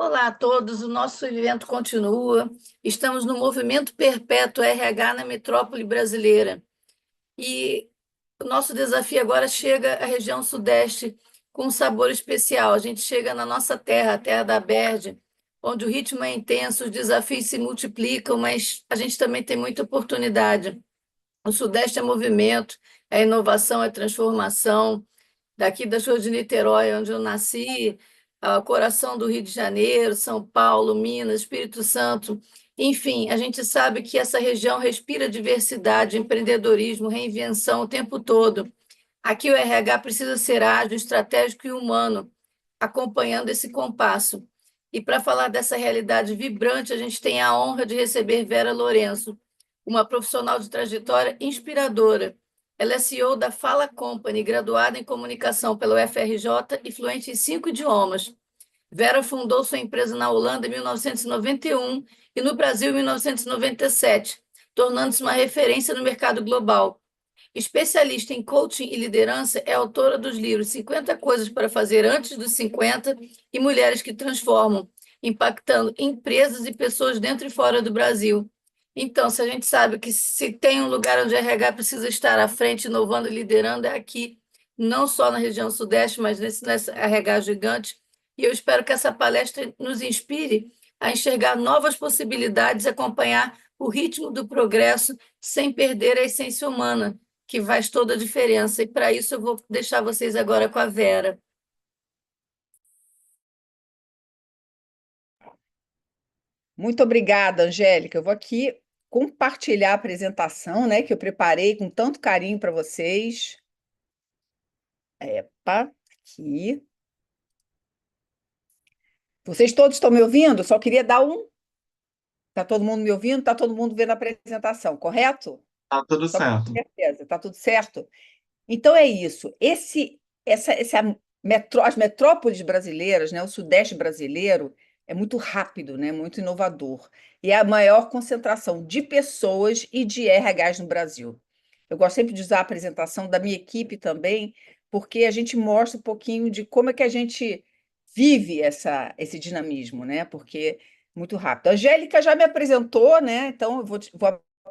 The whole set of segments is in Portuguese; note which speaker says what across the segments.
Speaker 1: Olá a todos, o nosso evento continua. Estamos no Movimento Perpétuo RH na metrópole brasileira. E o nosso desafio agora chega à região Sudeste com um sabor especial. A gente chega na nossa terra, a terra da Aberge, onde o ritmo é intenso, os desafios se multiplicam, mas a gente também tem muita oportunidade. O Sudeste é movimento, é inovação, é transformação. Daqui das ruas de Niterói, onde eu nasci, coração do Rio de Janeiro, São Paulo, Minas, Espírito Santo. Enfim, a gente sabe que essa região respira diversidade, empreendedorismo, reinvenção o tempo todo. Aqui o RH precisa ser ágil, estratégico e humano, acompanhando esse compasso. E para falar dessa realidade vibrante, a gente tem a honra de receber Vera Lourenço, uma profissional de trajetória inspiradora. Ela é CEO da Fala Company, graduada em comunicação pelo FRJ e fluente em 5 idiomas. Vera fundou sua empresa na Holanda em 1991 e no Brasil em 1997, tornando-se uma referência no mercado global. Especialista em coaching e liderança, é autora dos livros 50 Coisas para Fazer Antes dos 50 e Mulheres que Transformam, impactando empresas e pessoas dentro e fora do Brasil. Então, se a gente sabe que se tem um lugar onde a RH precisa estar à frente, inovando e liderando, é aqui, não só na região Sudeste, mas nessa RH gigante. E eu espero que essa palestra nos inspire a enxergar novas possibilidades, acompanhar o ritmo do progresso sem perder a essência humana, que faz toda a diferença. E para isso eu vou deixar vocês agora com a Vera.
Speaker 2: Muito obrigada, Angélica. Eu vou aqui compartilhar a apresentação, né, que eu preparei com tanto carinho para vocês. Epa, aqui. Vocês todos estão me ouvindo? Só queria dar um. Tá todo mundo me ouvindo? Tá todo mundo vendo a apresentação, correto?
Speaker 3: Tá tudo
Speaker 2: Só para
Speaker 3: certo.
Speaker 2: ter certeza, tá tudo certo? Então é isso. As metrópoles brasileiras, né, o Sudeste brasileiro é muito rápido, né, muito inovador. E é a maior concentração de pessoas e de RHs no Brasil. Eu gosto sempre de usar a apresentação da minha equipe também, porque a gente mostra um pouquinho de como é que a gente vive esse dinamismo, né? Porque muito rápido. A Angélica já me apresentou, né? Então vou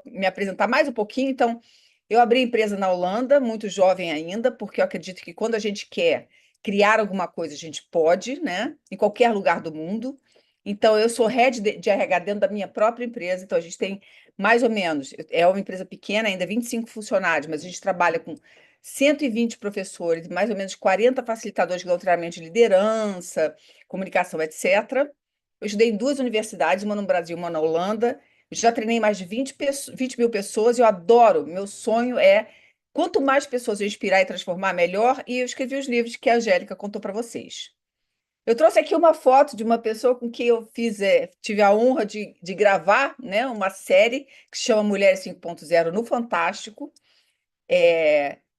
Speaker 2: me apresentar mais um pouquinho. Então, eu abri a empresa na Holanda, muito jovem ainda, porque eu acredito que quando a gente quer criar alguma coisa, a gente pode, né? Em qualquer lugar do mundo. Então, eu sou head de RH dentro da minha própria empresa, então a gente tem mais ou menos, é uma empresa pequena, ainda 25 funcionários, mas a gente trabalha com 120 professores, mais ou menos 40 facilitadores de treinamento de liderança, comunicação, etc. Eu estudei em duas universidades, uma no Brasil e uma na Holanda. Já treinei mais de 20 mil pessoas, eu adoro. Meu sonho é quanto mais pessoas eu inspirar e transformar, melhor. E eu escrevi os livros que a Angélica contou para vocês. Eu trouxe aqui uma foto de uma pessoa com quem eu tive a honra de gravar, né, uma série que se chama Mulheres 5.0 no Fantástico,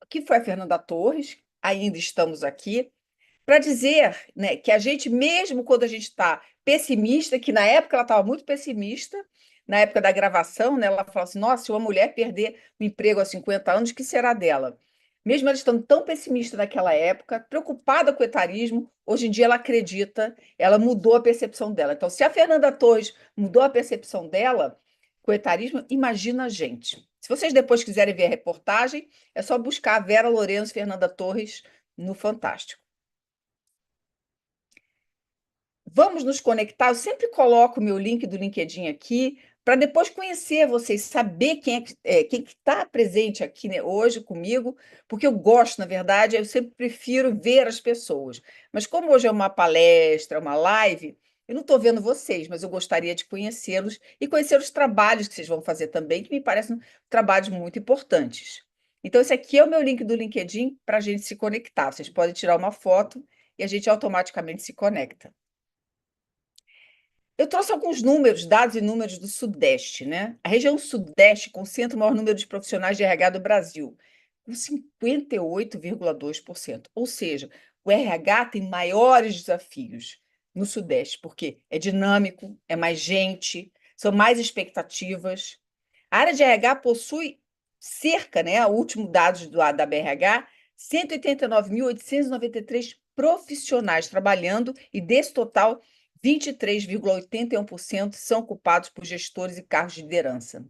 Speaker 2: que foi a Fernanda Torres. Ainda estamos aqui para dizer, né, que a gente, mesmo quando a gente está pessimista, que na época ela estava muito pessimista, na época da gravação, né, ela falou assim: nossa, se uma mulher perder o emprego aos 50 anos, o que será dela? Mesmo ela estando tão pessimista naquela época, preocupada com o etarismo, hoje em dia ela acredita, ela mudou a percepção dela. Então, se a Fernanda Torres mudou a percepção dela com o etarismo, imagina a gente. Se vocês depois quiserem ver a reportagem, é só buscar a Vera Lourenço e Fernanda Torres no Fantástico. Vamos nos conectar. Eu sempre coloco o meu link do LinkedIn aqui para depois conhecer vocês, saber quem que está presente aqui, né, hoje comigo, porque eu gosto, na verdade, eu sempre prefiro ver as pessoas. Mas como hoje é uma palestra, uma live, eu não estou vendo vocês, mas eu gostaria de conhecê-los e conhecer os trabalhos que vocês vão fazer também, que me parecem trabalhos muito importantes. Então, esse aqui é o meu link do LinkedIn para a gente se conectar. Vocês podem tirar uma foto e a gente automaticamente se conecta. Eu trouxe alguns números, dados e números do Sudeste, né? A região Sudeste concentra o maior número de profissionais de RH do Brasil, com 58,2%. Ou seja, o RH tem maiores desafios no Sudeste, porque é dinâmico, é mais gente, são mais expectativas. A área de RH possui cerca, né, o último dados da BRH, 189.893 profissionais trabalhando, e desse total, 23,81% são ocupados por gestores e cargos de liderança.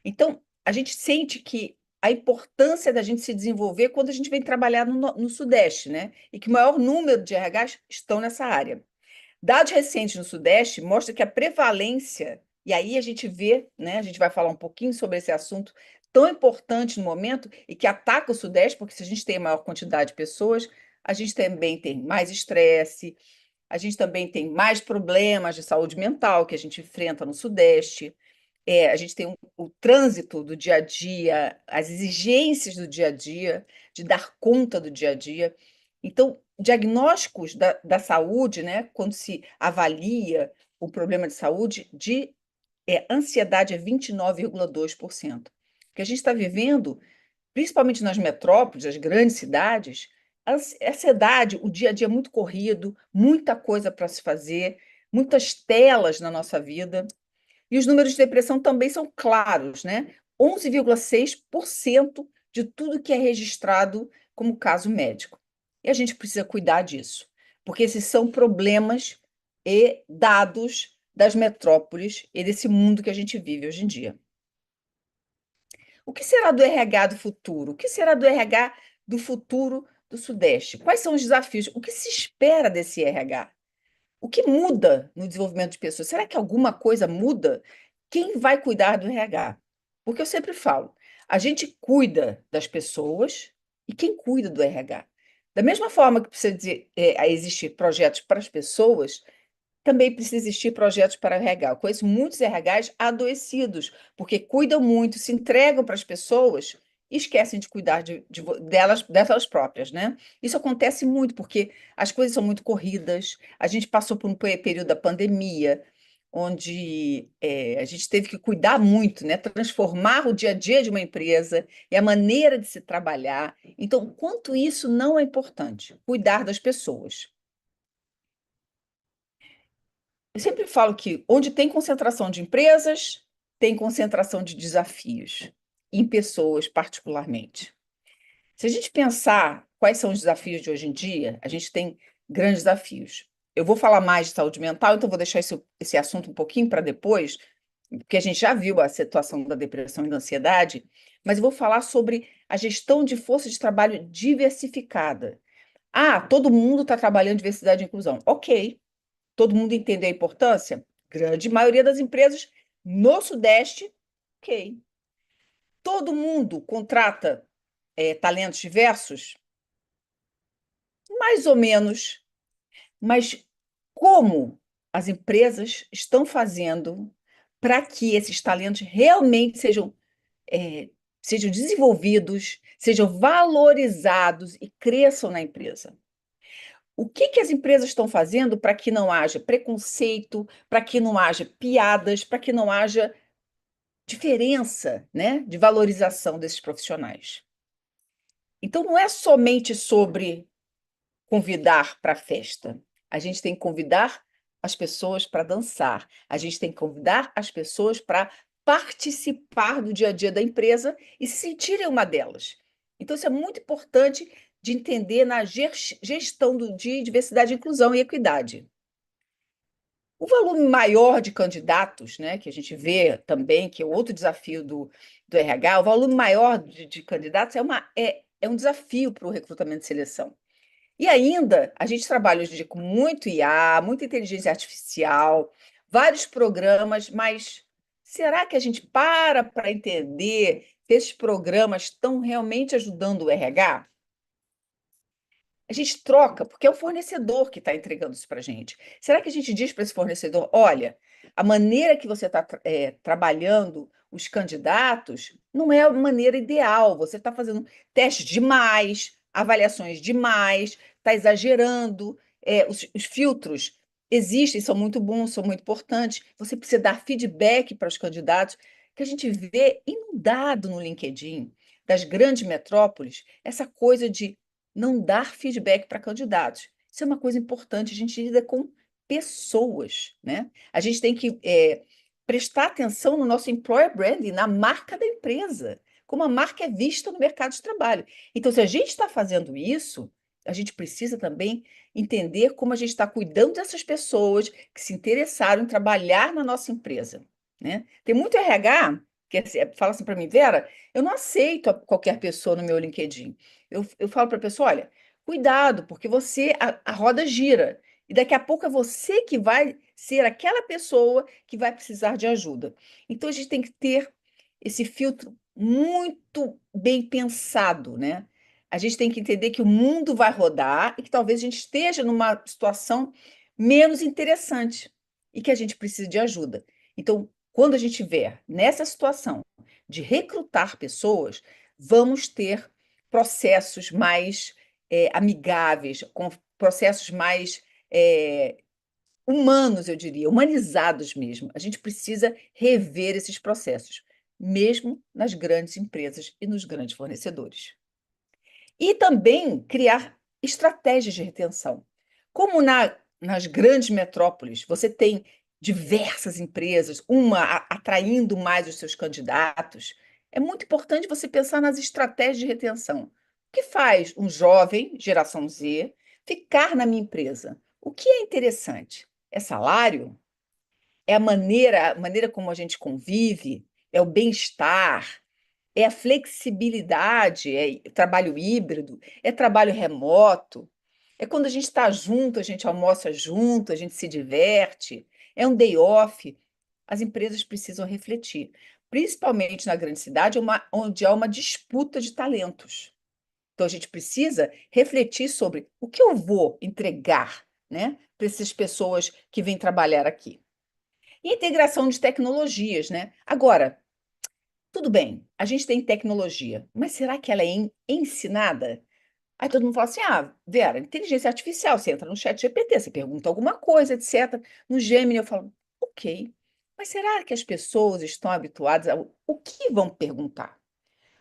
Speaker 2: Então, a gente sente que a importância da gente se desenvolver quando a gente vem trabalhar no Sudeste, né? E que o maior número de RHs estão nessa área. Dados recentes no Sudeste mostram que a prevalência, e aí a gente vê, né? A gente vai falar um pouquinho sobre esse assunto tão importante no momento e que ataca o Sudeste, porque se a gente tem maior quantidade de pessoas, a gente também tem mais estresse, a gente também tem mais problemas de saúde mental que a gente enfrenta no Sudeste. A gente tem o trânsito do dia a dia, as exigências do dia a dia, de dar conta do dia a dia. Então, diagnósticos da saúde, né, quando se avalia o problema de saúde, ansiedade é 29,2%. O que a gente está vivendo, principalmente nas metrópoles, as grandes cidades, a ansiedade, o dia a dia é muito corrido, muita coisa para se fazer, muitas telas na nossa vida. E os números de depressão também são claros, né? 11,6% de tudo que é registrado como caso médico. E a gente precisa cuidar disso, porque esses são problemas e dados das metrópoles e desse mundo que a gente vive hoje em dia. O que será do RH do futuro? O que será do RH do futuro do Sudeste? Quais são os desafios? O que se espera desse RH? O que muda no desenvolvimento de pessoas? Será que alguma coisa muda? Quem vai cuidar do RH? Porque eu sempre falo, a gente cuida das pessoas e quem cuida do RH? Da mesma forma que precisa existir projetos para as pessoas, também precisa existir projetos para o RH. Eu conheço muitos RHs adoecidos, porque cuidam muito, se entregam para as pessoas e esquecem de cuidar delas próprias, né? Isso acontece muito, porque as coisas são muito corridas. A gente passou por um período da pandemia, onde a gente teve que cuidar muito, né? Transformar o dia a dia de uma empresa e a maneira de se trabalhar. Então, quanto isso não é importante, cuidar das pessoas. Eu sempre falo que onde tem concentração de empresas, tem concentração de desafios, em pessoas particularmente. Se a gente pensar quais são os desafios de hoje em dia, a gente tem grandes desafios. Eu vou falar mais de saúde mental, então vou deixar esse assunto um pouquinho para depois, porque a gente já viu a situação da depressão e da ansiedade, mas eu vou falar sobre a gestão de força de trabalho diversificada. Ah, todo mundo está trabalhando diversidade e inclusão. Ok, todo mundo entende a importância? Grande maioria das empresas no Sudeste, ok. Todo mundo contrata talentos diversos? Mais ou menos. Mas como as empresas estão fazendo para que esses talentos realmente sejam desenvolvidos, sejam valorizados e cresçam na empresa? O que as empresas estão fazendo para que não haja preconceito, para que não haja piadas, para que não haja diferença, né, de valorização desses profissionais? Então, não é somente sobre convidar para a festa. A gente tem que convidar as pessoas para dançar. A gente tem que convidar as pessoas para participar do dia a dia da empresa e se sentirem uma delas. Então, isso é muito importante de entender na gestão de diversidade, inclusão e equidade. O volume maior de candidatos, né, que a gente vê também, que é outro desafio do RH, o volume maior de candidatos é um desafio para o recrutamento e seleção. E ainda, a gente trabalha hoje em dia com muito IA, muita inteligência artificial, vários programas, mas será que a gente para entender se esses programas estão realmente ajudando o RH? A gente troca, porque é o fornecedor que está entregando isso para a gente. Será que a gente diz para esse fornecedor: olha, a maneira que você está trabalhando os candidatos não é a maneira ideal, você está fazendo testes demais, avaliações demais, está exagerando, os filtros existem, são muito bons, são muito importantes, você precisa dar feedback para os candidatos, que a gente vê inundado no LinkedIn das grandes metrópoles, essa coisa de não dar feedback para candidatos. Isso é uma coisa importante, a gente lida com pessoas, né? A gente tem que prestar atenção no nosso employer branding, na marca da empresa, como a marca é vista no mercado de trabalho. Então, se a gente está fazendo isso, a gente precisa também entender como a gente está cuidando dessas pessoas que se interessaram em trabalhar na nossa empresa, né? Tem muito RH que fala assim para mim, Vera, eu não aceito qualquer pessoa no meu LinkedIn. Eu falo para a pessoa, olha, cuidado, porque a roda gira. E daqui a pouco é você que vai ser aquela pessoa que vai precisar de ajuda. Então, a gente tem que ter esse filtro muito bem pensado, né? A gente tem que entender que o mundo vai rodar e que talvez a gente esteja numa situação menos interessante e que a gente precisa de ajuda. Então, quando a gente estiver nessa situação de recrutar pessoas, vamos ter processos mais amigáveis, com processos mais humanos, eu diria, humanizados mesmo. A gente precisa rever esses processos, mesmo nas grandes empresas e nos grandes fornecedores. E também criar estratégias de retenção. Como nas grandes metrópoles, você tem diversas empresas, uma atraindo mais os seus candidatos, é muito importante você pensar nas estratégias de retenção. O que faz um jovem, geração Z, ficar na minha empresa? O que é interessante? É salário? É a maneira como a gente convive? É o bem-estar? É a flexibilidade, é trabalho híbrido, é trabalho remoto, é quando a gente está junto, a gente almoça junto, a gente se diverte, é um day off. As empresas precisam refletir, principalmente na grande cidade, onde há uma disputa de talentos. Então, a gente precisa refletir sobre o que eu vou entregar, né, para essas pessoas que vêm trabalhar aqui. E integração de tecnologias, né? Agora, tudo bem, a gente tem tecnologia, mas será que ela é ensinada? Aí todo mundo fala assim: ah, Vera, inteligência artificial, você entra no chat GPT, você pergunta alguma coisa, etc. No Gemini eu falo, ok, mas será que as pessoas estão habituadas ao o que vão perguntar?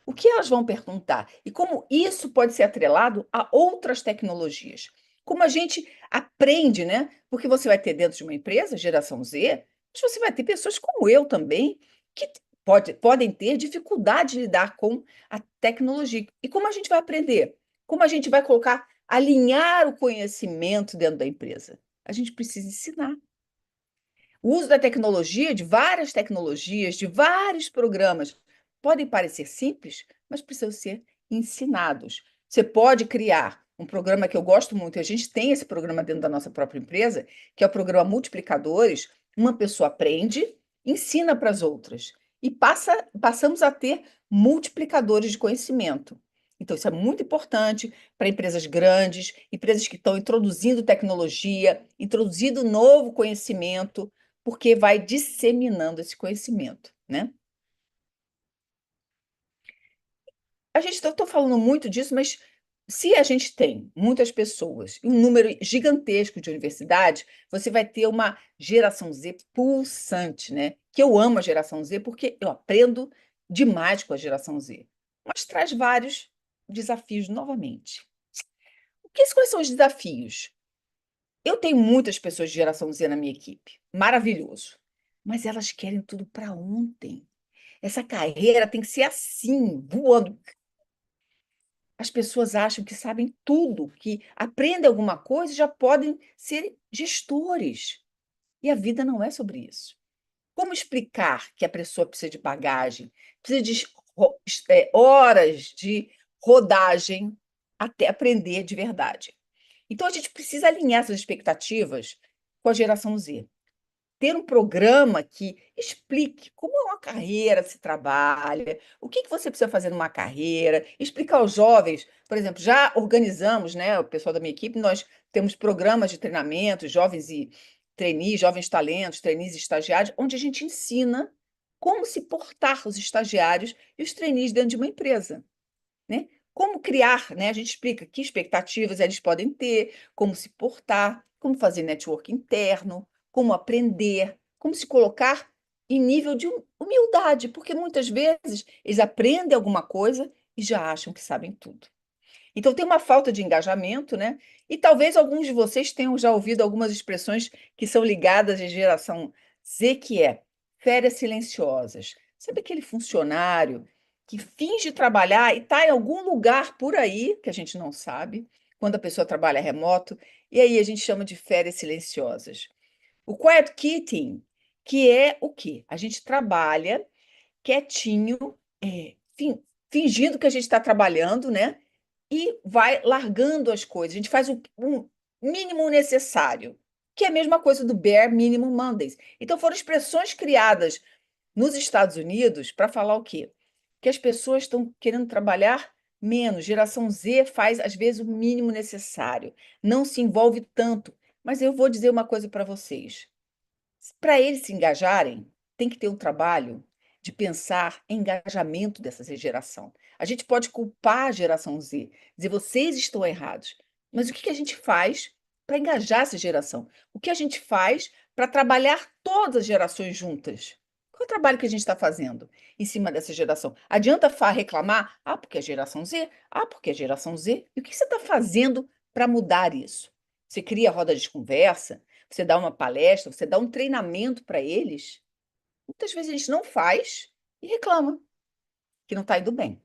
Speaker 2: O que elas vão perguntar? E como isso pode ser atrelado a outras tecnologias? Como a gente aprende, né? Porque você vai ter dentro de uma empresa, geração Z, mas você vai ter pessoas como eu também, que podem ter dificuldade de lidar com a tecnologia. E como a gente vai aprender? Como a gente vai colocar, alinhar o conhecimento dentro da empresa? A gente precisa ensinar. O uso da tecnologia, de várias tecnologias, de vários programas, podem parecer simples, mas precisam ser ensinados. Você pode criar um programa que eu gosto muito, e a gente tem esse programa dentro da nossa própria empresa, que é o programa Multiplicadores. Uma pessoa aprende, ensina para as outras, e passamos a ter multiplicadores de conhecimento. Então, isso é muito importante para empresas grandes, empresas que estão introduzindo tecnologia, introduzindo novo conhecimento, porque vai disseminando esse conhecimento, né? A gente estou falando muito disso, mas se a gente tem muitas pessoas e um número gigantesco de universidades, você vai ter uma geração Z pulsante, né? Que eu amo a geração Z porque eu aprendo demais com a geração Z, mas traz vários desafios novamente. Quais são os desafios? Eu tenho muitas pessoas de geração Z na minha equipe, maravilhoso, mas elas querem tudo para ontem. Essa carreira tem que ser assim, voando. As pessoas acham que sabem tudo, que aprendem alguma coisa e já podem ser gestores. E a vida não é sobre isso. Como explicar que a pessoa precisa de bagagem, precisa de horas de rodagem até aprender de verdade? Então, a gente precisa alinhar essas expectativas com a geração Z. Ter um programa que explique como é uma carreira se trabalha, o que você precisa fazer numa carreira, explicar aos jovens, por exemplo, já organizamos, né, o pessoal da minha equipe, nós temos programas de treinamento, jovens e trainees, jovens talentos, trainees e estagiários, onde a gente ensina como se portar os estagiários e os trainees dentro de uma empresa, né? Como criar, né? A gente explica que expectativas eles podem ter, como se portar, como fazer network interno, como aprender, como se colocar em nível de humildade, porque muitas vezes eles aprendem alguma coisa e já acham que sabem tudo. Então tem uma falta de engajamento, né? E talvez alguns de vocês tenham já ouvido algumas expressões que são ligadas à geração Z, que é férias silenciosas. Sabe aquele funcionário que finge trabalhar e está em algum lugar por aí, que a gente não sabe, quando a pessoa trabalha remoto, E aí a gente chama de férias silenciosas. O quiet quitting, que é o quê? A gente trabalha quietinho, fingindo que a gente está trabalhando, né? E vai largando as coisas. A gente faz o mínimo necessário, que é a mesma coisa do bare minimum Mondays. Então, foram expressões criadas nos Estados Unidos para falar o quê? Que as pessoas estão querendo trabalhar menos. Geração Z faz, às vezes, o mínimo necessário, não se envolve tanto. Mas eu vou dizer uma coisa para vocês. Para eles se engajarem, tem que ter um trabalho de pensar em engajamento dessa geração. A gente pode culpar a geração Z, dizer vocês estão errados, mas o que a gente faz para engajar essa geração? O que a gente faz para trabalhar todas as gerações juntas? Qual é o trabalho que a gente está fazendo em cima dessa geração? Adianta reclamar? Ah, porque é geração Z? Ah, porque é geração Z? E o que você está fazendo para mudar isso? Você cria roda de conversa? Você dá uma palestra, você dá um treinamento para eles, muitas vezes a gente não faz e reclama que não está indo bem.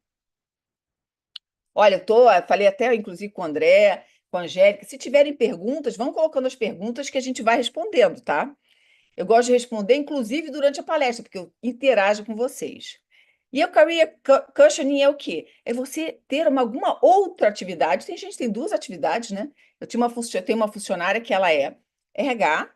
Speaker 2: Olha, falei até inclusive com o André, com a Angélica, se tiverem perguntas, vão colocando as perguntas que a gente vai respondendo, tá? Eu gosto de responder, inclusive durante a palestra, porque eu interajo com vocês. E o career cushioning é o quê? É você ter alguma outra atividade. Tem gente que tem duas atividades, né? Eu tenho uma funcionária que ela é RH,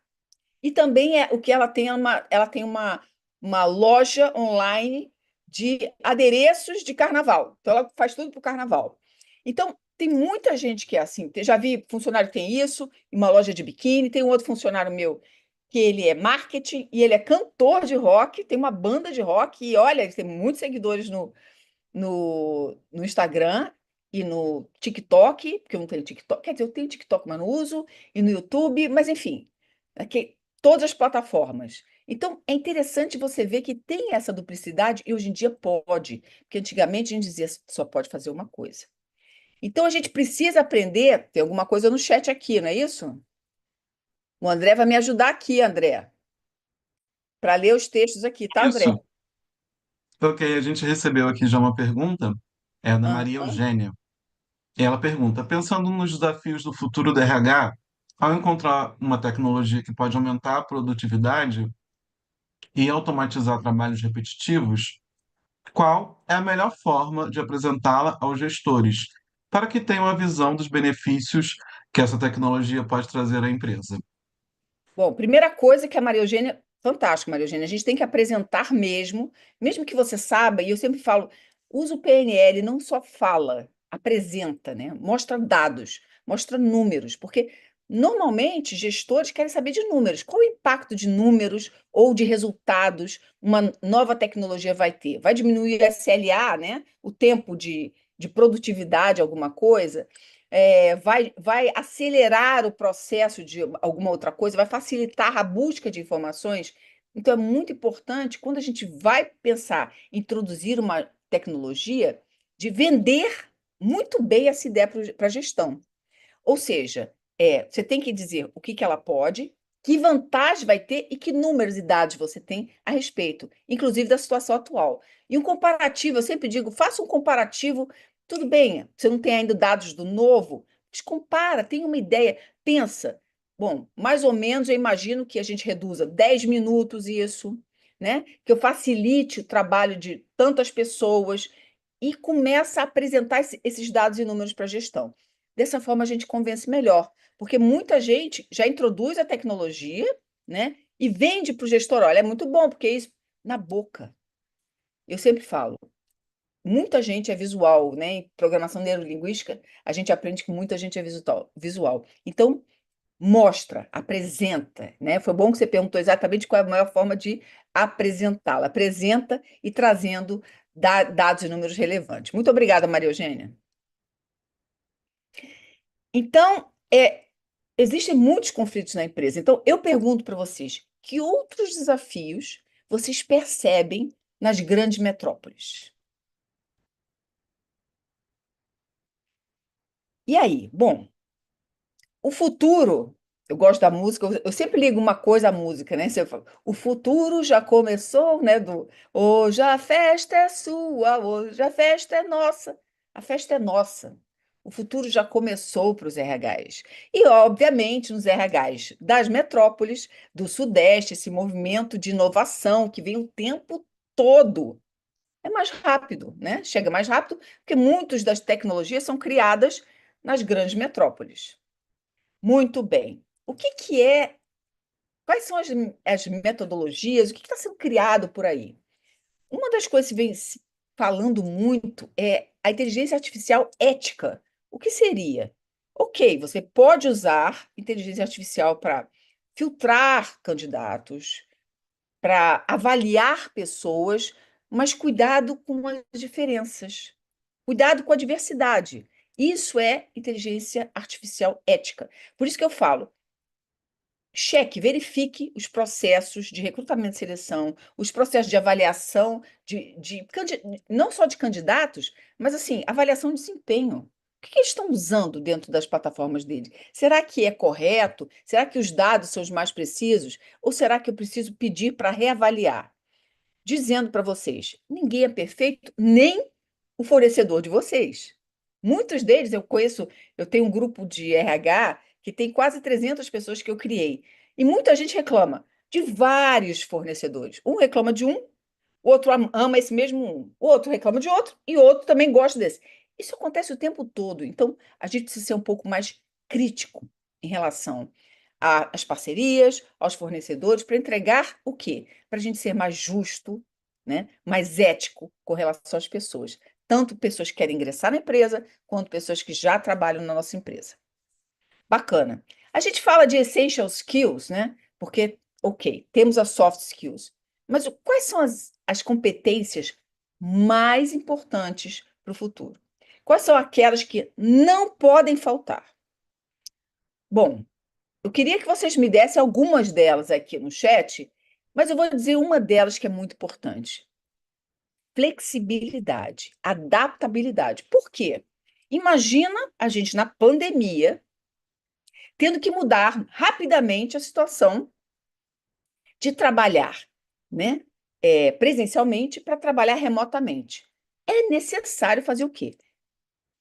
Speaker 2: e também é o que ela tem uma loja online de adereços de carnaval. Então, ela faz tudo para o carnaval. Então, tem muita gente que é assim. Já vi funcionário que tem isso, em uma loja de biquíni. Tem um outro funcionário meu que ele é marketing e ele é cantor de rock, tem uma banda de rock e olha, ele tem muitos seguidores no Instagram e no TikTok, porque eu não tenho TikTok, quer dizer, eu tenho TikTok, mas não uso, e no YouTube, mas enfim, aqui, todas as plataformas. Então, é interessante você ver que tem essa duplicidade e hoje em dia pode, porque antigamente a gente dizia só pode fazer uma coisa. Então, a gente precisa aprender, tem alguma coisa no chat aqui, não é isso? O André vai me ajudar aqui, André, para ler os textos aqui, tá, André?
Speaker 3: Isso. Ok, a gente recebeu aqui já uma pergunta, é da Maria
Speaker 2: Aham.
Speaker 3: Eugênia. E ela pergunta: pensando nos desafios do futuro do RH, ao encontrar uma tecnologia que pode aumentar a produtividade e automatizar trabalhos repetitivos, qual é a melhor forma de apresentá-la aos gestores, para que tenham a visão dos benefícios que essa tecnologia pode trazer à empresa?
Speaker 2: Bom, primeira coisa que a Maria Eugênia, fantástico, Maria Eugênia, a gente tem que apresentar mesmo, mesmo que você saiba, e eu sempre falo, usa o PNL, não só fala, apresenta, né? Mostra dados, mostra números, porque normalmente gestores querem saber de números. Qual o impacto de números ou de resultados uma nova tecnologia vai ter? Vai diminuir o SLA, né? O tempo de produtividade, alguma coisa? Vai acelerar o processo de alguma outra coisa, vai facilitar a busca de informações. Então, é muito importante, quando a gente vai pensar em introduzir uma tecnologia, de vender muito bem essa ideia para a gestão. Ou seja, você tem que dizer o que ela pode, que vantagem vai ter e que números e dados você tem a respeito, inclusive da situação atual. E um comparativo, eu sempre digo, faça um comparativo, tudo bem, você não tem ainda dados do novo, mas compara, tem uma ideia, pensa. Bom, mais ou menos eu imagino que a gente reduza 10 minutos isso, né? Que eu facilite o trabalho de tantas pessoas e começa a apresentar esses dados e números para a gestão. Dessa forma, a gente convence melhor, porque muita gente já introduz a tecnologia, né, e vende para o gestor. Olha, é muito bom, porque é isso na boca. Eu sempre falo, muita gente é visual, né? Em programação neurolinguística, a gente aprende que muita gente é visual. Então, mostra, apresenta, né? Foi bom que você perguntou exatamente qual é a maior forma de apresentá-la. Apresenta e trazendo dados e números relevantes. Muito obrigada, Maria Eugênia. Então, existem muitos conflitos na empresa. Então, eu pergunto para vocês, que outros desafios vocês percebem nas grandes metrópoles? E aí? Bom, o futuro, eu gosto da música, eu sempre ligo uma coisa à música, né? Você fala, o futuro já começou, né? Hoje a festa é sua, hoje a festa é nossa. A festa é nossa. O futuro já começou para os RHs. E, obviamente, nos RHs das metrópoles, do Sudeste, esse movimento de inovação que vem o tempo todo. É mais rápido, né? Chega mais rápido, porque muitas das tecnologias são criadas nas grandes metrópoles. Muito bem. O que que é, quais são as metodologias, o que está sendo criado por aí? Uma das coisas que vem se falando muito é a inteligência artificial ética. O que seria? Ok, você pode usar inteligência artificial para filtrar candidatos, para avaliar pessoas, mas cuidado com as diferenças, cuidado com a diversidade. Isso é inteligência artificial ética. Por isso que eu falo, cheque, verifique os processos de recrutamento e seleção, os processos de avaliação não só de candidatos, mas assim, avaliação de desempenho. O que eles estão usando dentro das plataformas deles? Será que é correto? Será que os dados são os mais precisos? Ou será que eu preciso pedir para reavaliar? Dizendo para vocês, ninguém é perfeito, nem o fornecedor de vocês. Muitos deles eu conheço, eu tenho um grupo de RH que tem quase 300 pessoas que eu criei. E muita gente reclama de vários fornecedores. Um reclama de um, o outro ama esse mesmo um, o outro reclama de outro e o outro também gosta desse. Isso acontece o tempo todo. Então, a gente precisa ser um pouco mais crítico em relação às parcerias, aos fornecedores, para entregar o quê? Para a gente ser mais justo, né? Mais ético com relação às pessoas. Tanto pessoas que querem ingressar na empresa, quanto pessoas que já trabalham na nossa empresa. Bacana. A gente fala de essential skills, né? Porque, ok, temos as soft skills, mas quais são as competências mais importantes para o futuro? Quais são aquelas que não podem faltar? Bom, eu queria que vocês me dessem algumas delas aqui no chat, mas eu vou dizer uma delas que é muito importante: flexibilidade, adaptabilidade. Por quê? Imagina a gente na pandemia tendo que mudar rapidamente a situação de trabalhar, né, presencialmente para trabalhar remotamente. É necessário fazer o quê?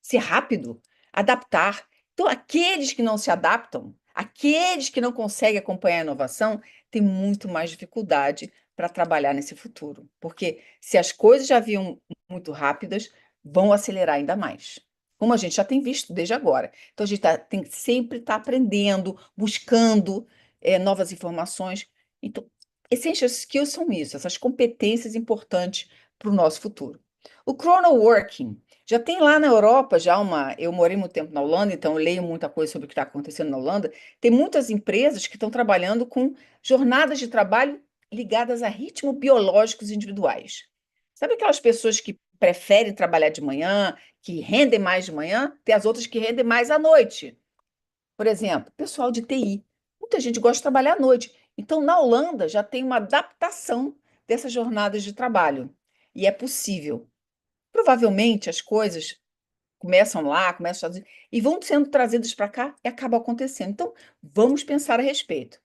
Speaker 2: Ser rápido, adaptar. Então, aqueles que não se adaptam, aqueles que não conseguem acompanhar a inovação, têm muito mais dificuldade para trabalhar nesse futuro. Porque se as coisas já vinham muito rápidas, vão acelerar ainda mais. Como a gente já tem visto desde agora. Então, a gente tem que sempre estar aprendendo, buscando novas informações. Então, essential skills são isso, essas competências importantes para o nosso futuro. O chrono working. Já tem lá na Europa, já uma. Eu morei muito tempo na Holanda, então eu leio muita coisa sobre o que está acontecendo na Holanda. Tem muitas empresas que estão trabalhando com jornadas de trabalho ligadas a ritmos biológicos individuais. Sabe aquelas pessoas que preferem trabalhar de manhã, que rendem mais de manhã? Tem as outras que rendem mais à noite. Por exemplo, pessoal de TI. Muita gente gosta de trabalhar à noite. Então, na Holanda, já tem uma adaptação dessas jornadas de trabalho. E é possível. Provavelmente as coisas começam lá, começam nos Estados Unidos, e vão sendo trazidas para cá e acaba acontecendo. Então, vamos pensar a respeito.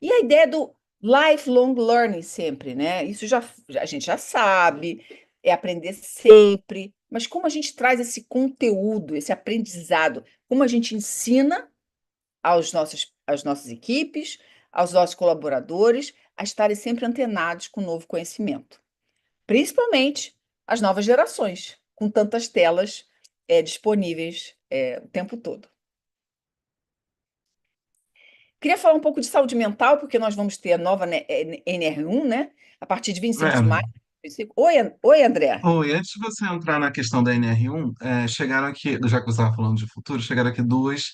Speaker 2: E a ideia do lifelong learning sempre, né? Isso a gente já sabe, é aprender sempre, mas como a gente traz esse conteúdo, esse aprendizado, como a gente ensina às nossas equipes, aos nossos colaboradores, a estarem sempre antenados com o novo conhecimento. Principalmente as novas gerações, com tantas telas disponíveis o tempo todo. Queria falar um pouco de saúde mental, porque nós vamos ter a nova NR1, né? A partir de 25 de maio.
Speaker 3: É,
Speaker 2: Oi, André.
Speaker 3: oi, antes de você entrar na questão da NR1, chegaram aqui, já que você estava falando de futuro, chegaram aqui duas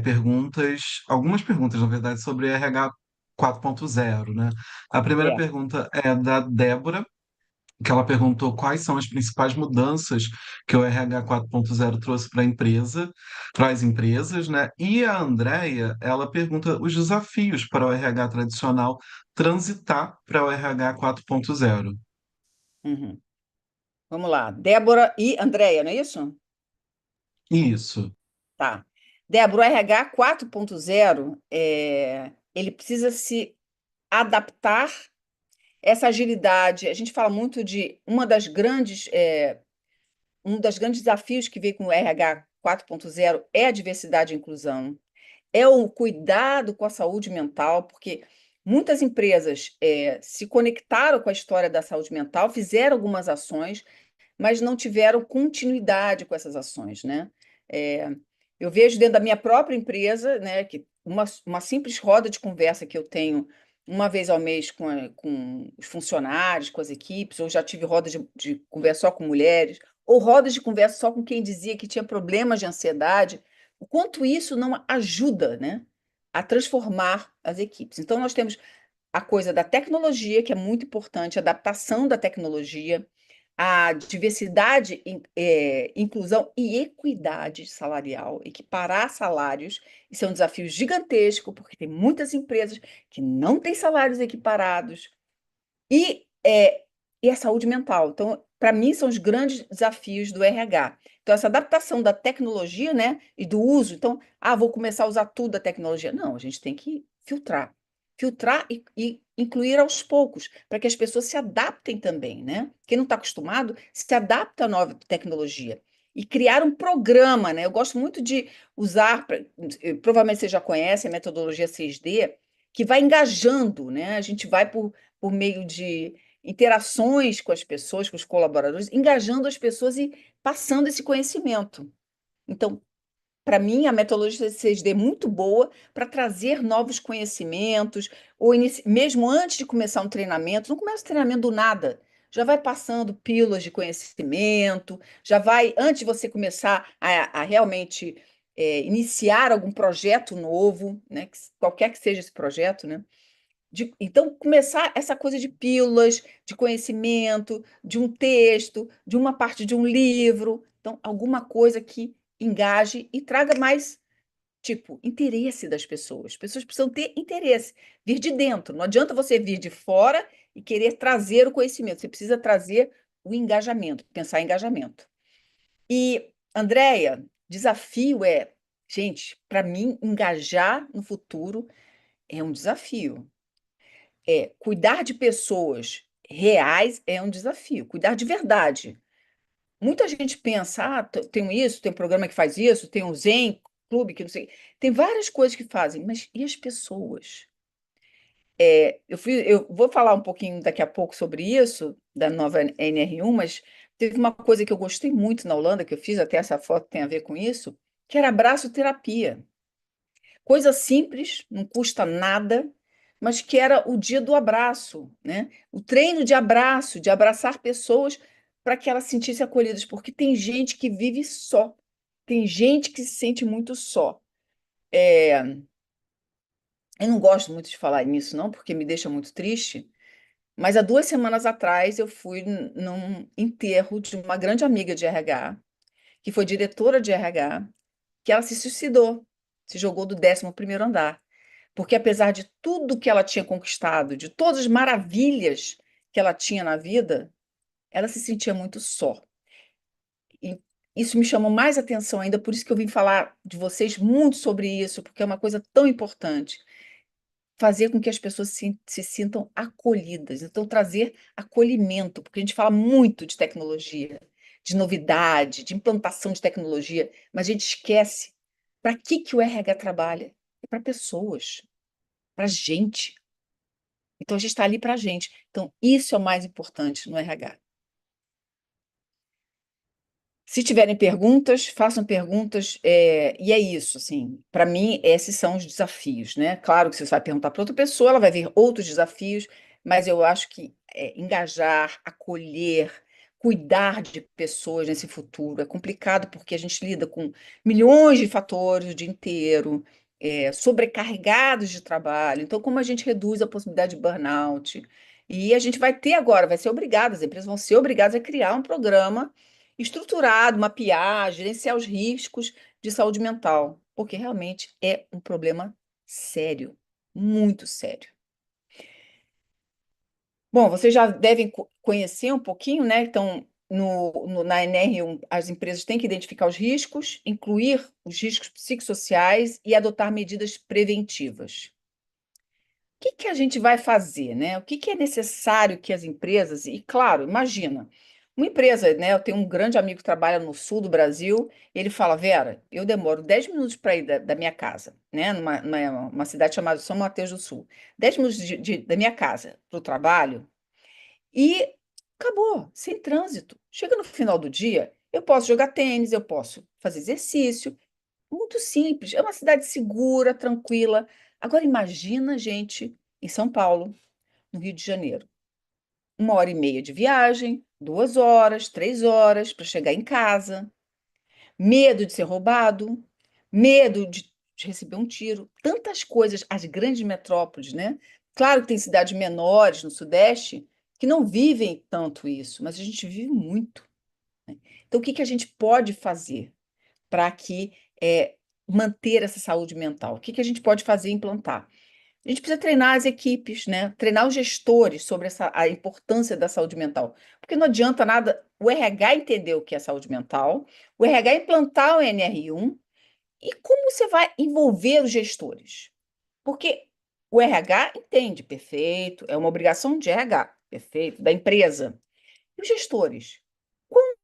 Speaker 3: perguntas, algumas perguntas, na verdade, sobre RH 4.0, né? A primeira
Speaker 2: É.
Speaker 3: pergunta é da Débora, que ela perguntou quais são as principais mudanças que o RH 4.0 trouxe para a empresa, para as empresas, né? E a Andrea, ela pergunta os desafios para o RH tradicional transitar para o RH 4.0.
Speaker 2: Uhum. Vamos lá. Débora e Andréia, não é isso?
Speaker 3: Isso.
Speaker 2: Tá. Débora, o RH 4.0, ele precisa se adaptar essa agilidade. A gente fala muito de um dos grandes desafios que veio com o RH 4.0 é a diversidade e inclusão, é o cuidado com a saúde mental, porque muitas empresas se conectaram com a história da saúde mental, fizeram algumas ações, mas não tiveram continuidade com essas ações, né? É, eu vejo dentro da minha própria empresa, né, que uma simples roda de conversa que eu tenho uma vez ao mês com os funcionários, com as equipes, ou já tive rodas de conversa só com mulheres, ou rodas de conversa só com quem dizia que tinha problemas de ansiedade, o quanto isso não ajuda, né, a transformar as equipes. Então, nós temos a coisa da tecnologia, que é muito importante, a adaptação da tecnologia, a diversidade, inclusão e equidade salarial, equiparar salários. Isso é um desafio gigantesco, porque tem muitas empresas que não têm salários equiparados. E a saúde mental. Então, para mim, são os grandes desafios do RH. Então, essa adaptação da tecnologia, né, e do uso. Então, vou começar a usar tudo da tecnologia. Não, a gente tem que filtrar. Filtrar e incluir aos poucos, para que as pessoas se adaptem também, né? Quem não está acostumado, se adapta à nova tecnologia. E criar um programa, né? Eu gosto muito de usar, provavelmente você já conhece a metodologia 6D, que vai engajando, né? A gente vai por meio de interações com as pessoas, com os colaboradores, engajando as pessoas e passando esse conhecimento. Então, para mim, a metodologia 6D é muito boa para trazer novos conhecimentos, ou mesmo antes de começar um treinamento, não começa o treinamento do nada, já vai passando pílulas de conhecimento, já vai, antes de você começar a realmente iniciar algum projeto novo, né, qualquer que seja esse projeto, né? Então, começar essa coisa de pílulas, de conhecimento, de um texto, de uma parte de um livro. Então, alguma coisa que engaje e traga mais, tipo, interesse das pessoas. As pessoas precisam ter interesse, vir de dentro. Não adianta você vir de fora e querer trazer o conhecimento. Você precisa trazer o engajamento, pensar em engajamento. E, Andréia, desafio gente, para mim, engajar no futuro é um desafio. Cuidar de pessoas reais é um desafio, cuidar de verdade. Muita gente pensa, tem isso, tem um programa que faz isso, tem um Zen Clube que não sei. Tem várias coisas que fazem, mas e as pessoas? Eu vou falar um pouquinho daqui a pouco sobre isso, da nova NR1, mas teve uma coisa que eu gostei muito na Holanda, que eu fiz, até essa foto tem a ver com isso, que era abraço terapia. Coisa simples, não custa nada, mas que era o dia do abraço, né? O treino de abraço, de abraçar pessoas para que elas se sentissem acolhidas, porque tem gente que vive só, tem gente que se sente muito só. Eu não gosto muito de falar nisso, não, porque me deixa muito triste, mas há 2 semanas atrás eu fui num enterro de uma grande amiga de RH, que foi diretora de RH, que ela se suicidou, se jogou do 11º andar. Porque apesar de tudo que ela tinha conquistado, de todas as maravilhas que ela tinha na vida, ela se sentia muito só. E isso me chamou mais atenção ainda, por isso que eu vim falar de vocês muito sobre isso, porque é uma coisa tão importante. Fazer com que as pessoas se sintam acolhidas. Então, trazer acolhimento, porque a gente fala muito de tecnologia, de novidade, de implantação de tecnologia, mas a gente esquece para que o RH trabalha? É para pessoas, para gente. Então, a gente está ali para a gente. Então, isso é o mais importante no RH. Se tiverem perguntas, façam perguntas, e é isso, assim, para mim, esses são os desafios, né? Claro que se você vai perguntar para outra pessoa, ela vai ver outros desafios, mas eu acho que engajar, acolher, cuidar de pessoas nesse futuro é complicado porque a gente lida com milhões de fatores o dia inteiro, sobrecarregados de trabalho. Então, como a gente reduz a possibilidade de burnout? E a gente vai ter agora, vai ser obrigado, as empresas vão ser obrigadas a criar um programa estruturado, mapear, gerenciar os riscos de saúde mental, porque realmente é um problema sério, muito sério. Bom, vocês já devem conhecer um pouquinho, né? Então, na NR1, as empresas têm que identificar os riscos, incluir os riscos psicossociais e adotar medidas preventivas. O que a gente vai fazer, né? O que é necessário que as empresas, e claro, imagina, Uma empresa, né? Eu tenho um grande amigo que trabalha no sul do Brasil, e ele fala, Vera, eu demoro 10 minutos para ir da minha casa, né? Uma cidade chamada São Mateus do Sul. 10 minutos da minha casa para o trabalho e acabou, sem trânsito. Chega no final do dia, eu posso jogar tênis, eu posso fazer exercício. Muito simples. É uma cidade segura, tranquila. Agora imagina, gente, em São Paulo, no Rio de Janeiro. 1 hora e meia de viagem, 2 horas, 3 horas para chegar em casa, medo de ser roubado, medo de receber um tiro, tantas coisas, as grandes metrópoles, né? Claro que tem cidades menores no Sudeste que não vivem tanto isso, mas a gente vive muito. Então, o que que a gente pode fazer para que manter essa saúde mental? O que que a gente pode fazer e implantar? A gente precisa treinar as equipes, né? Treinar os gestores sobre a importância da saúde mental. Porque não adianta nada o RH entender o que é saúde mental, o RH implantar o NR1 e como você vai envolver os gestores. Porque o RH entende, perfeito, é uma obrigação de RH, perfeito, da empresa. E os gestores? Quão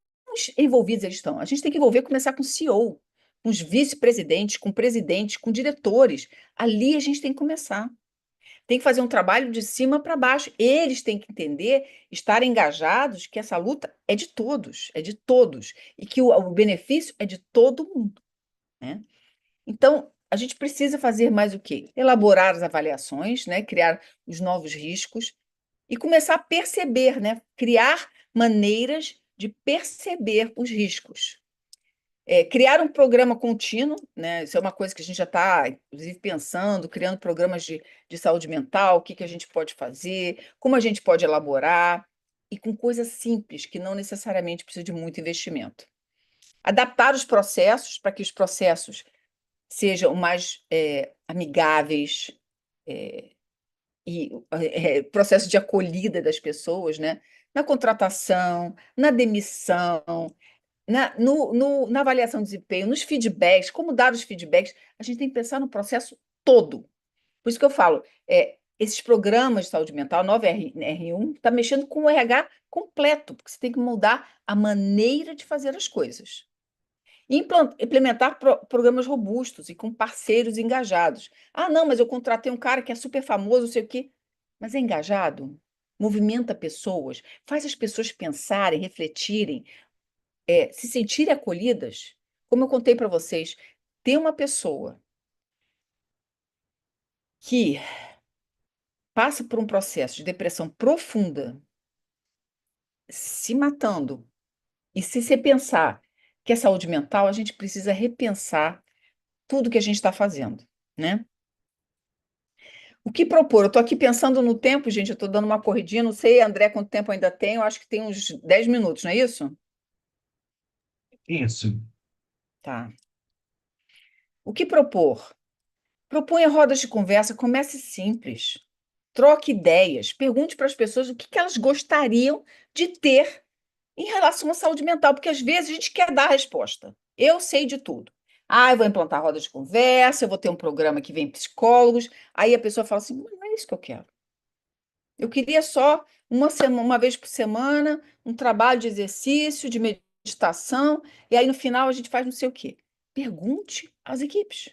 Speaker 2: envolvidos eles estão? A gente tem que envolver, começar com o CEO, com os vice-presidentes, com presidentes, com diretores. Ali a gente tem que começar. Tem que fazer um trabalho de cima para baixo. Eles têm que entender, estar engajados, que essa luta é de todos, e que o benefício é de todo mundo, né? Então, a gente precisa fazer mais o quê? Elaborar as avaliações, né? Criar os novos riscos e começar a perceber, né? Criar maneiras de perceber os riscos. Criar um programa contínuo, né? Isso é uma coisa que a gente já está, inclusive, pensando, criando programas de saúde mental, o que que a gente pode fazer, como a gente pode elaborar, e com coisas simples, que não necessariamente precisa de muito investimento. Adaptar os processos para que os processos sejam mais amigáveis, processo de acolhida das pessoas, né? Na contratação, na demissão, na avaliação de desempenho, nos feedbacks, como dar os feedbacks, a gente tem que pensar no processo todo. Por isso que eu falo, esses programas de saúde mental, a nova R1, está mexendo com o RH completo, porque você tem que mudar a maneira de fazer as coisas. Implementar programas robustos e com parceiros engajados. Ah, não, mas eu contratei um cara que é super famoso, não sei o quê. Mas é engajado? Movimenta pessoas, faz as pessoas pensarem, refletirem, se sentirem acolhidas. Como eu contei para vocês, ter uma pessoa que passa por um processo de depressão profunda, se matando, e se você pensar que é saúde mental, a gente precisa repensar tudo que a gente está fazendo, né? O que propor? Eu estou aqui pensando no tempo, gente, eu estou dando uma corridinha, não sei, André, quanto tempo ainda tem, eu acho que tem uns 10 minutos, não é isso?
Speaker 3: Isso.
Speaker 2: Tá. O que propor? Proponha rodas de conversa, comece simples. Troque ideias, pergunte para as pessoas o que que elas gostariam de ter em relação à saúde mental, porque às vezes a gente quer dar a resposta. Eu sei de tudo. Ah, eu vou implantar rodas de conversa, eu vou ter um programa que vem psicólogos. Aí a pessoa fala assim: "Mas não é isso que eu quero. Eu queria só uma vez por semana, um trabalho de exercício, de meditação, e aí no final a gente faz não sei o quê." Pergunte às equipes,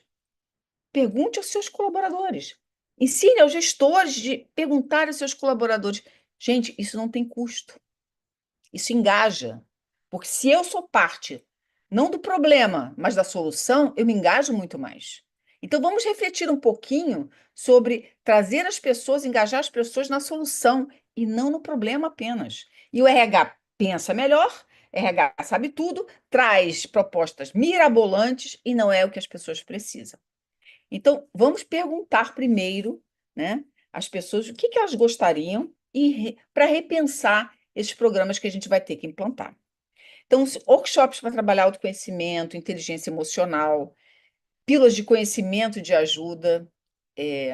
Speaker 2: pergunte aos seus colaboradores. Ensine aos gestores de perguntar aos seus colaboradores. Gente, isso não tem custo. Isso engaja. Porque se eu sou parte, não do problema, mas da solução, eu me engajo muito mais. Então, vamos refletir um pouquinho sobre trazer as pessoas, engajar as pessoas na solução e não no problema apenas. E o RH pensa melhor, RH sabe tudo, traz propostas mirabolantes e não é o que as pessoas precisam. Então, vamos perguntar primeiro, né, às pessoas o que que elas gostariam e para repensar esses programas que a gente vai ter que implantar. Então, workshops para trabalhar autoconhecimento, inteligência emocional, pílulas de conhecimento e de ajuda, é,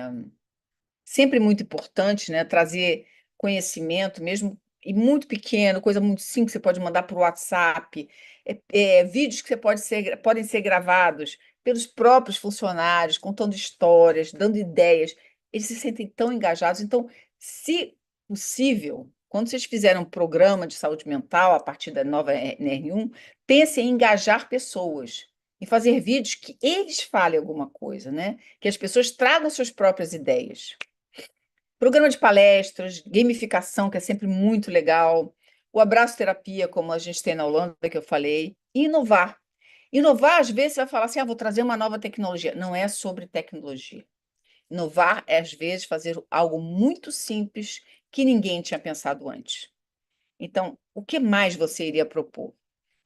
Speaker 2: sempre muito importante, né, trazer conhecimento, mesmo e muito pequeno, coisa muito simples, você pode mandar por WhatsApp, vídeos que podem ser gravados pelos próprios funcionários, contando histórias, dando ideias. Eles se sentem tão engajados. Então, se possível, quando vocês fizerem um programa de saúde mental a partir da nova NR1, pensem em engajar pessoas, em fazer vídeos que eles falem alguma coisa, né? Que as pessoas tragam suas próprias ideias. Programa de palestras, gamificação, que é sempre muito legal. O abraço terapia, como a gente tem na Holanda, que eu falei. E inovar. Inovar, às vezes, você vai falar assim, vou trazer uma nova tecnologia. Não é sobre tecnologia. Inovar é, às vezes, fazer algo muito simples que ninguém tinha pensado antes. Então, o que mais você iria propor? O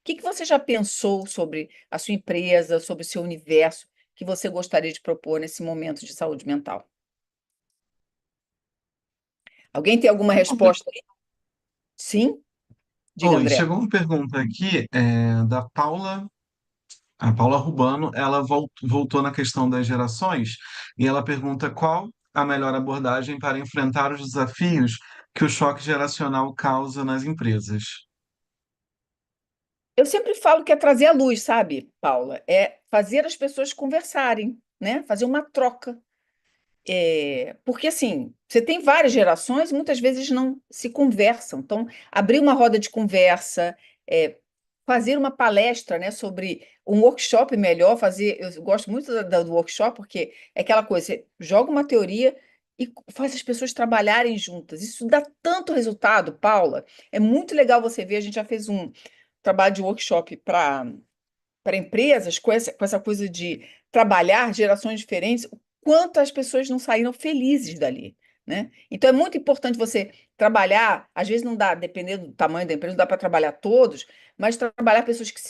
Speaker 2: que você já pensou sobre a sua empresa, sobre o seu universo, que você gostaria de propor nesse momento de saúde mental? Alguém tem alguma resposta aí? Sim? Diga,
Speaker 3: Oi,
Speaker 2: André.
Speaker 3: chegou uma pergunta aqui da Paula. A Paula Rubano, ela voltou na questão das gerações e ela pergunta qual a melhor abordagem para enfrentar os desafios que o choque geracional causa nas empresas.
Speaker 2: Eu sempre falo que é trazer a luz, sabe, Paula? É fazer as pessoas conversarem, né? Fazer uma troca. Porque, assim, você tem várias gerações e muitas vezes não se conversam. Então, abrir uma roda de conversa, é, fazer uma palestra, né, sobre um workshop melhor, fazer. Eu gosto muito do workshop, porque é aquela coisa, você joga uma teoria e faz as pessoas trabalharem juntas. Isso dá tanto resultado, Paula. É muito legal você ver. A gente já fez um trabalho de workshop para empresas com essa coisa de trabalhar gerações diferentes, o quanto as pessoas não saíram felizes dali, né? Então é muito importante você trabalhar, às vezes não dá, dependendo do tamanho da empresa, não dá para trabalhar todos, mas trabalhar pessoas que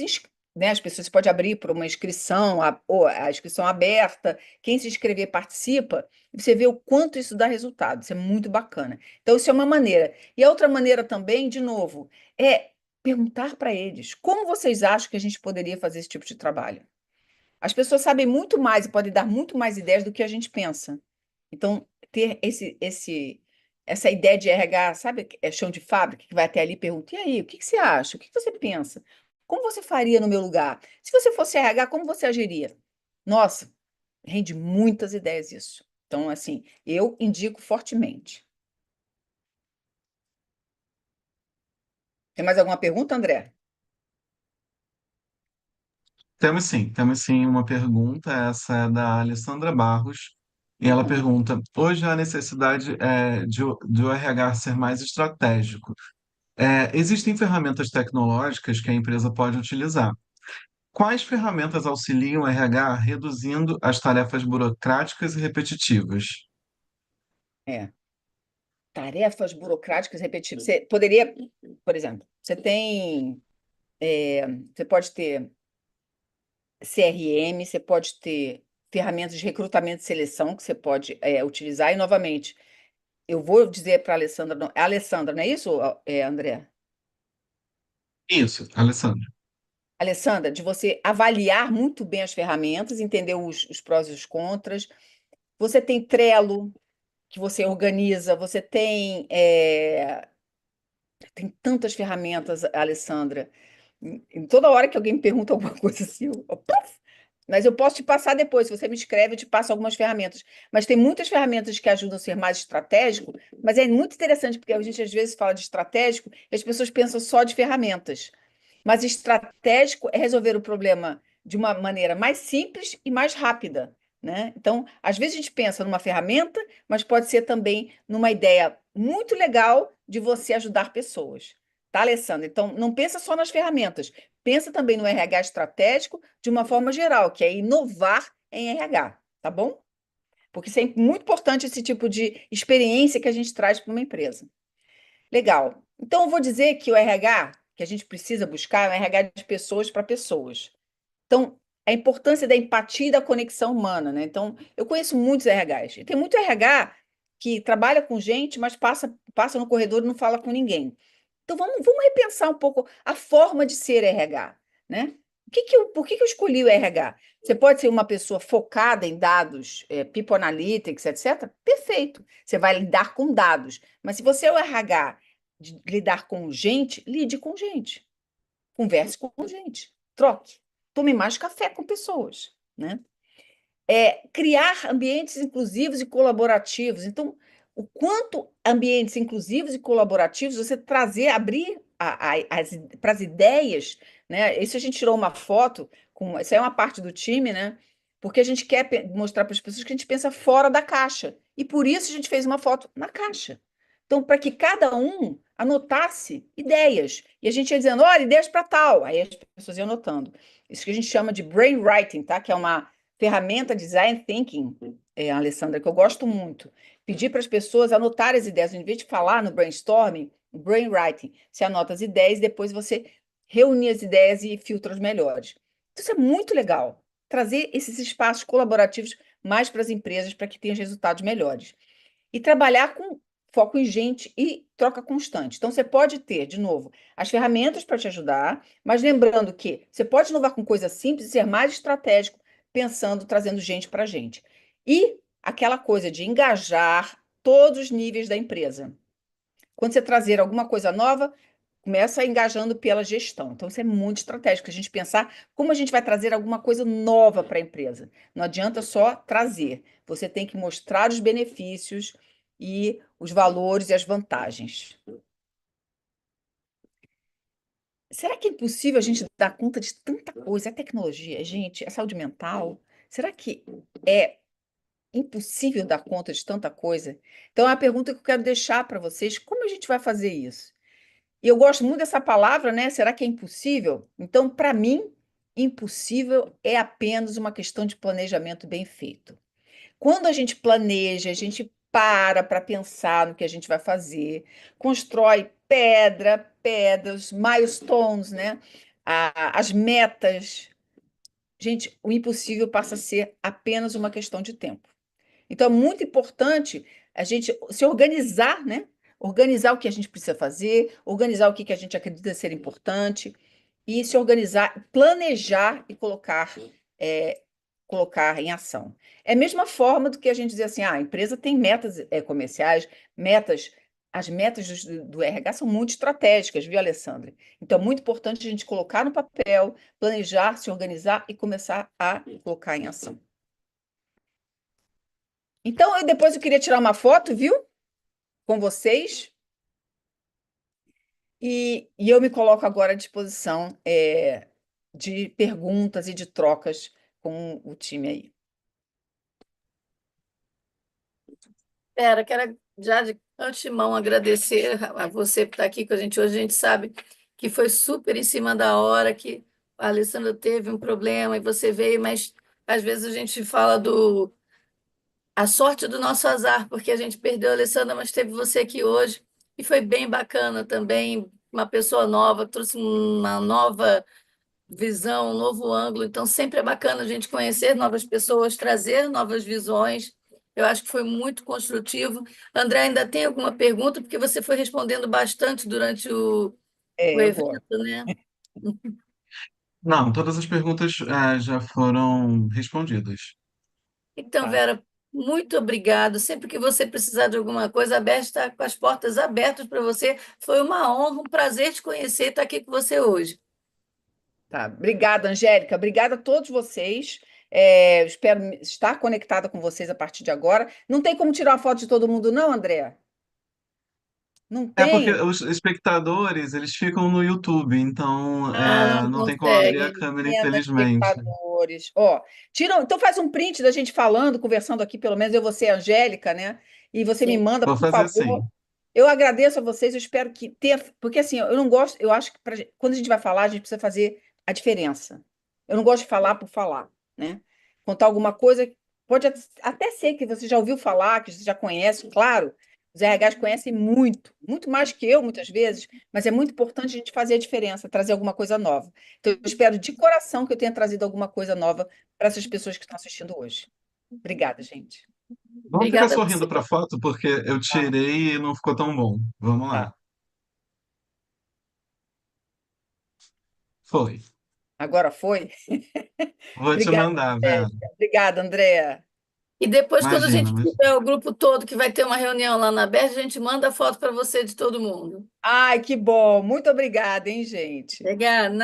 Speaker 2: né, as pessoas você pode abrir para uma inscrição, ou a inscrição aberta, quem se inscrever participa, e você vê o quanto isso dá resultado, isso é muito bacana. Então, isso é uma maneira. E a outra maneira também, de novo, é perguntar para eles como vocês acham que a gente poderia fazer esse tipo de trabalho. As pessoas sabem muito mais e podem dar muito mais ideias do que a gente pensa. Então, ter essa ideia de RH, sabe, é chão de fábrica, que vai até ali e pergunta: e aí, o que que você acha? O que que você pensa? Como você faria no meu lugar? Se você fosse RH, como você agiria? Nossa, rende muitas ideias isso. Então, assim, eu indico fortemente. Tem mais alguma pergunta, André?
Speaker 3: Temos sim uma pergunta, essa é da Alessandra Barros, e ela pergunta: hoje a necessidade de o RH ser mais estratégico. Existem ferramentas tecnológicas que a empresa pode utilizar. Quais ferramentas auxiliam o RH reduzindo as tarefas burocráticas e repetitivas?
Speaker 2: É. Tarefas burocráticas repetitivas. Você poderia, por exemplo, você pode ter CRM, você pode ter ferramentas de recrutamento e seleção que você pode utilizar. E, novamente, eu vou dizer para a Alessandra, é a Alessandra, não é isso, André?
Speaker 3: Isso, Alessandra.
Speaker 2: Alessandra, de você avaliar muito bem as ferramentas, entender os prós e os contras. Você tem Trello, que você organiza, você tem tantas ferramentas, Alessandra. Em toda hora que alguém me pergunta alguma coisa assim, puf! Mas eu posso te passar depois. Se você me escreve, eu te passo algumas ferramentas. Mas tem muitas ferramentas que ajudam a ser mais estratégico. Mas é muito interessante, porque a gente às vezes fala de estratégico e as pessoas pensam só de ferramentas. Mas estratégico é resolver o problema de uma maneira mais simples e mais rápida, né? Então, às vezes a gente pensa numa ferramenta, mas pode ser também numa ideia muito legal de você ajudar pessoas. Tá, Alessandra? Então, não pensa só nas ferramentas, pensa também no RH estratégico de uma forma geral, que é inovar em RH, tá bom? Porque isso é muito importante, esse tipo de experiência que a gente traz para uma empresa. Legal. Então, eu vou dizer que o RH que a gente precisa buscar é um RH de pessoas para pessoas. Então, a importância da empatia e da conexão humana, né? Então, eu conheço muitos RHs. E tem muito RH que trabalha com gente, mas passa no corredor e não fala com ninguém. Então, vamos repensar um pouco a forma de ser RH, né? Por que que eu escolhi o RH? Você pode ser uma pessoa focada em dados, People Analytics, etc. Perfeito. Você vai lidar com dados. Mas se você é o RH de lidar com gente, lide com gente. Converse com gente. Troque. Tome mais café com pessoas, né? Criar ambientes inclusivos e colaborativos. Então, o quanto ambientes inclusivos e colaborativos você trazer, abrir para as ideias, né? Isso a gente tirou uma foto, isso é uma parte do time, né? Porque a gente quer mostrar para as pessoas que a gente pensa fora da caixa. E por isso a gente fez uma foto na caixa. Então, para que cada um anotasse ideias. E a gente ia dizendo, olha, ideias para tal. Aí as pessoas iam anotando. Isso que a gente chama de brainwriting, tá? Que é uma ferramenta de design thinking, Alessandra, que eu gosto muito. Pedir para as pessoas anotarem as ideias, em vez de falar no brainstorming, no brainwriting, você anota as ideias e depois você reúne as ideias e filtra as melhores. Então, isso é muito legal. Trazer esses espaços colaborativos mais para as empresas para que tenham resultados melhores. E trabalhar com foco em gente e troca constante. Então, você pode ter, de novo, as ferramentas para te ajudar, mas lembrando que você pode inovar com coisas simples e ser mais estratégico, pensando, trazendo gente para a gente. E aquela coisa de engajar todos os níveis da empresa. Quando você trazer alguma coisa nova, começa engajando pela gestão. Então, isso é muito estratégico, a gente pensar como a gente vai trazer alguma coisa nova para a empresa. Não adianta só trazer, você tem que mostrar os benefícios e os valores e as vantagens. Será que é impossível a gente dar conta de tanta coisa? É tecnologia, gente, é saúde mental. Será que é impossível dar conta de tanta coisa? Então, é a pergunta que eu quero deixar para vocês: como a gente vai fazer isso? E eu gosto muito dessa palavra, né? Será que é impossível? Então, para mim, impossível é apenas uma questão de planejamento bem feito. Quando a gente planeja, a gente para pensar no que a gente vai fazer, constrói pedras, milestones, né? As metas. Gente, o impossível passa a ser apenas uma questão de tempo. Então, é muito importante a gente se organizar, né? Organizar o que a gente precisa fazer, organizar o que a gente acredita ser importante, e se organizar, planejar e colocar em ação. É a mesma forma do que a gente dizer assim, a empresa tem metas comerciais, as metas do RH são muito estratégicas, viu, Alessandra? Então, é muito importante a gente colocar no papel, planejar, se organizar e começar a colocar em ação. Então, depois eu queria tirar uma foto, viu? Com vocês. E eu me coloco agora à disposição de perguntas e de trocas com o time aí.
Speaker 1: Pera, quero já de antemão agradecer a você por estar aqui com a gente hoje. A gente sabe que foi super em cima da hora, que a Alessandra teve um problema e você veio, mas às vezes a gente fala a sorte do nosso azar, porque a gente perdeu a Alessandra, mas teve você aqui hoje e foi bem bacana também, uma pessoa nova, trouxe uma nova visão, um novo ângulo. Então, sempre é bacana a gente conhecer novas pessoas, trazer novas visões. Eu acho que foi muito construtivo. André, ainda tem alguma pergunta? Porque você foi respondendo bastante durante o
Speaker 2: Eu gosto.
Speaker 1: evento, né?
Speaker 3: Não, todas as perguntas já foram respondidas.
Speaker 1: Então,
Speaker 2: Tá.
Speaker 1: Vera, muito obrigado. Sempre que você precisar de alguma coisa, a Beth está com as portas abertas para você. Foi uma honra, um prazer te conhecer e estar aqui com você hoje.
Speaker 2: Tá. Obrigada, Angélica. Obrigada a todos vocês. Eu espero estar conectada com vocês a partir de agora. Não tem como tirar uma foto de todo mundo, não, André? Não
Speaker 3: É porque
Speaker 2: tem?
Speaker 3: os espectadores, eles ficam no YouTube, então
Speaker 1: Ah, não
Speaker 3: não tem como abrir a
Speaker 1: consegue.
Speaker 3: câmera,
Speaker 2: Pena,
Speaker 3: infelizmente.
Speaker 2: espectadores. Ó, então faz um print da gente falando, conversando aqui, pelo menos eu, você e a Angélica, né? E você me
Speaker 1: Sim.
Speaker 2: manda,
Speaker 3: Vou
Speaker 2: por
Speaker 3: fazer
Speaker 2: favor.
Speaker 3: sim.
Speaker 2: Eu agradeço a vocês, eu espero que tenha. Porque assim, eu não gosto, eu acho que quando a gente vai falar, a gente precisa fazer a diferença. Eu não gosto de falar por falar, né? Contar alguma coisa, pode até ser que você já ouviu falar, que você já conhece, claro. Os RHs conhecem muito, muito mais que eu, muitas vezes, mas é muito importante a gente fazer a diferença, trazer alguma coisa nova. Então, eu espero de coração que eu tenha trazido alguma coisa nova para essas pessoas que estão assistindo hoje. Obrigada, gente.
Speaker 3: Vamos ficar
Speaker 1: Obrigada a você.
Speaker 3: sorrindo para a foto, porque eu
Speaker 2: Tá,
Speaker 3: tirei e não ficou tão bom. Vamos
Speaker 2: tá.
Speaker 3: lá. Foi.
Speaker 2: Agora foi?
Speaker 3: Vou te
Speaker 2: Obrigada,
Speaker 3: mandar, Vera.
Speaker 2: Angélica. Obrigada, Andréa.
Speaker 1: E depois, quando a
Speaker 3: Imagina,
Speaker 1: gente
Speaker 3: mas
Speaker 1: tiver o grupo todo, que vai ter uma reunião lá na BER, a gente manda a foto para você de todo mundo.
Speaker 2: Ai, que bom. Muito obrigada, hein, gente.
Speaker 1: Obrigada.